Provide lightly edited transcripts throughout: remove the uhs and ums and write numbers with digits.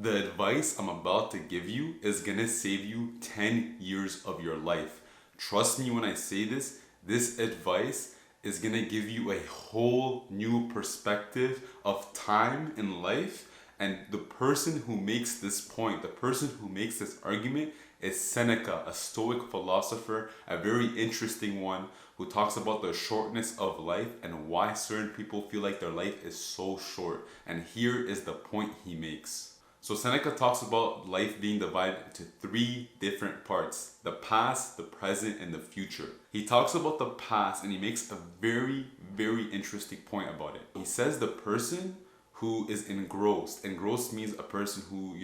The advice I'm about to give you is gonna save you 10 years of your life. Trust me when I say this, this advice is gonna give you a whole new perspective of time in life. And the person who makes this point, the person who makes this argument is Seneca, a Stoic philosopher, a very interesting one who talks about the shortness of life and why certain people feel like their life is so short. And here is the point he makes. So Seneca talks about life being divided into three different parts: the past, the present, and the future. He talks about the past and he makes a very, very interesting point about it. He says the person who is engrossed. Engrossed means a person who,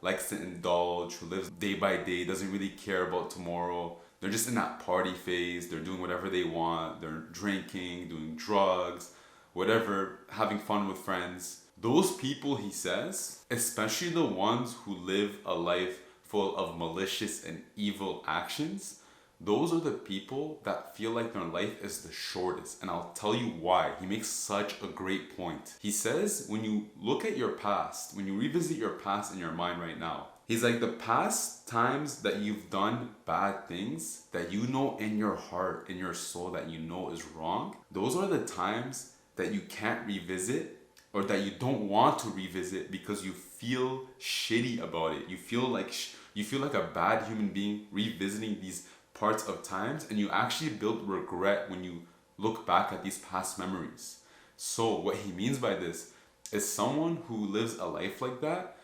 likes to indulge, who lives day by day, doesn't really care about tomorrow. They're just in that party phase. They're doing whatever they want. They're drinking, doing drugs, whatever, having fun with friends. Those people, he says, especially the ones who live a life full of malicious and evil actions, those are the people that feel like their life is the shortest. And I'll tell you why. He makes such a great point. He says, when you look at your past, when you revisit your past in your mind right now, he's like, the past times that you've done bad things that you know in your heart, in your soul, that you know is wrong, those are the times that you can't revisit, or that you don't want to revisit because you feel shitty about it. You feel like a bad human being revisiting these parts of times, and you actually build regret when you look back at these past memories. So what he means by this is someone who lives a life like that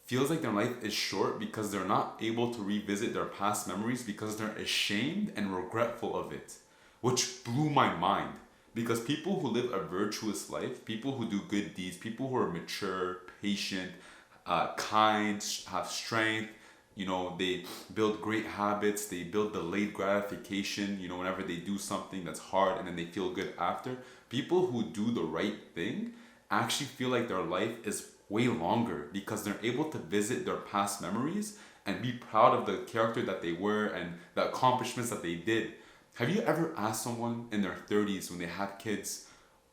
feels like their life is short because they're not able to revisit their past memories because they're ashamed and regretful of it, which blew my mind. Because people who live a virtuous life, people who do good deeds, people who are mature, patient, kind, have strength, they build great habits, they build delayed gratification, whenever they do something that's hard and then they feel good after. People who do the right thing actually feel like their life is way longer because they're able to visit their past memories and be proud of the character that they were and the accomplishments that they did. Have you ever asked someone in their 30s when they have kids,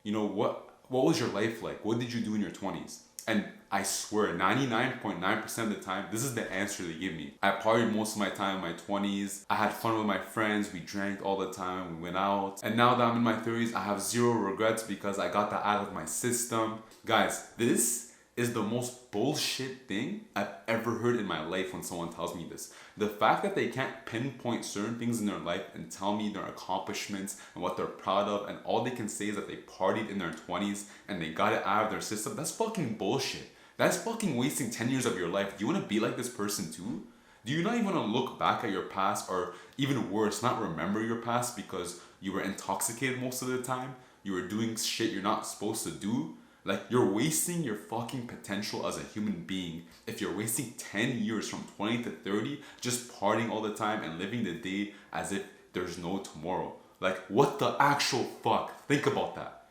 what was your life like? What did you do in your 20s? And I swear, 99.9% of the time, this is the answer they give me. I partied most of my time in my 20s. I had fun with my friends. We drank all the time. We went out. And now that I'm in my 30s, I have zero regrets because I got that out of my system. Guys, this is the most bullshit thing I've ever heard in my life when someone tells me this. The fact that they can't pinpoint certain things in their life and tell me their accomplishments and what they're proud of, and all they can say is that they partied in their 20s and they got it out of their system, that's fucking bullshit. That's fucking wasting 10 years of your life. Do you want to be like this person too? Do you not even want to look back at your past, or even worse, not remember your past because you were intoxicated most of the time? You were doing shit you're not supposed to do? Like, you're wasting your fucking potential as a human being if you're wasting 10 years from 20 to 30 just partying all the time and living the day as if there's no tomorrow. Like, what the actual fuck? Think about that.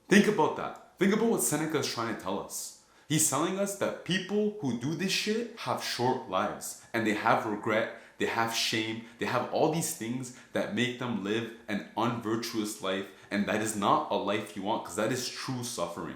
Think about that. Think about what Seneca is trying to tell us. He's telling us that people who do this shit have short lives and they have regret, they have shame, they have all these things that make them live an unvirtuous life, and that is not a life you want because that is true suffering.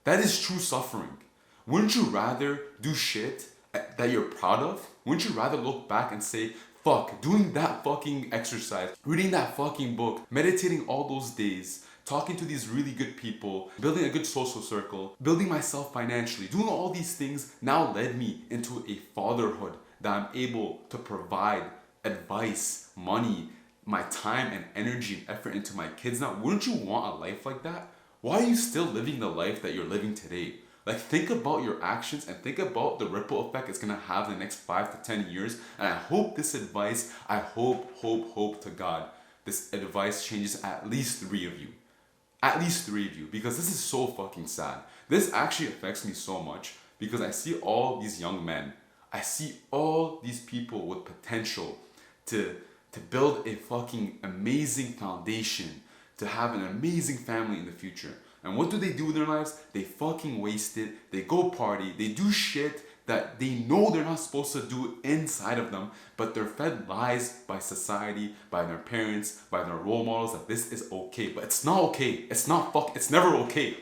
That is true suffering. Wouldn't you rather do shit that you're proud of? Wouldn't you rather look back and say, fuck, doing that fucking exercise, reading that fucking book, meditating all those days, talking to these really good people, building a good social circle, building myself financially, doing all these things now led me into a fatherhood that I'm able to provide advice, money, my time and energy and effort into my kids now? Wouldn't you want a life like that? Why are you still living the life that you're living today? Like, think about your actions and think about the ripple effect it's gonna have in the next 5 to 10 years. And I hope this advice, I hope to God, this advice changes at least 3 of you. At least 3 of you, because this is so fucking sad. This actually affects me so much because I see all these young men. I see all these people with potential to build a fucking amazing foundation, to have an amazing family in the future. And what do they do with their lives? They fucking waste it. They go party. They do shit that they know they're not supposed to do inside of them, but they're fed lies by society, by their parents, by their role models that this is okay. But it's not okay. It's never okay.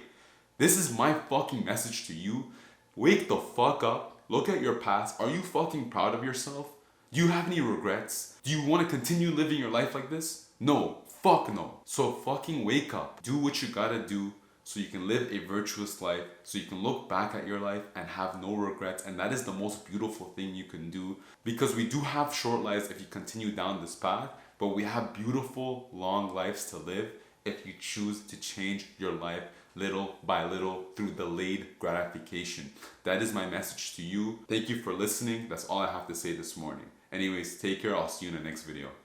This is my fucking message to you. Wake the fuck up Look at your past. Are you fucking proud of yourself? Do you have any regrets? Do you want to continue living your life like this? No. Fuck no. So fucking wake up. Do what you gotta do so you can live a virtuous life, so you can look back at your life and have no regrets. And that is the most beautiful thing you can do, because we do have short lives if you continue down this path, but we have beautiful long lives to live if you choose to change your life little by little through delayed gratification. That is my message to you. Thank you for listening. That's all I have to say this morning. Anyways, take care. I'll see you in the next video.